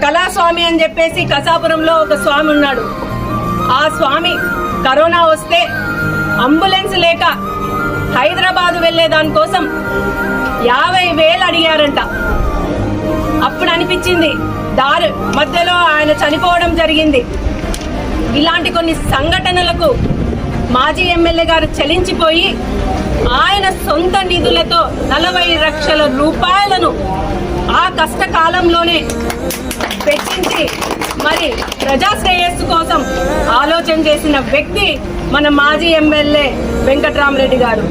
కళాస్వామి అని చెప్పేసి కసాపురంలో ఒక స్వామి ఉన్నాడు. ఆ స్వామి కరోనా వస్తే అంబులెన్స్ లేక హైదరాబాద్ వెళ్లే దానికోసం 50,000 అడిగారంట. అప్పుడు అనిపించింది దారి మధ్యలో ఆయన చనిపోవడం జరిగింది. ఇలాంటి కొన్ని సంఘటనలకు మాజీ ఎమ్మెల్యే గారు చలించిపోయి ఆయన సొంత నిధులతో 40 లక్షల రూపాయలను ఆ కష్టకాలంలోనే వెచ్చించి మరి ప్రజా శ్రేయస్సు కోసం ఆలోచన చేసిన వ్యక్తి మన మాజీ ఎమ్మెల్యే వెంకట్రామరెడ్డి గారు.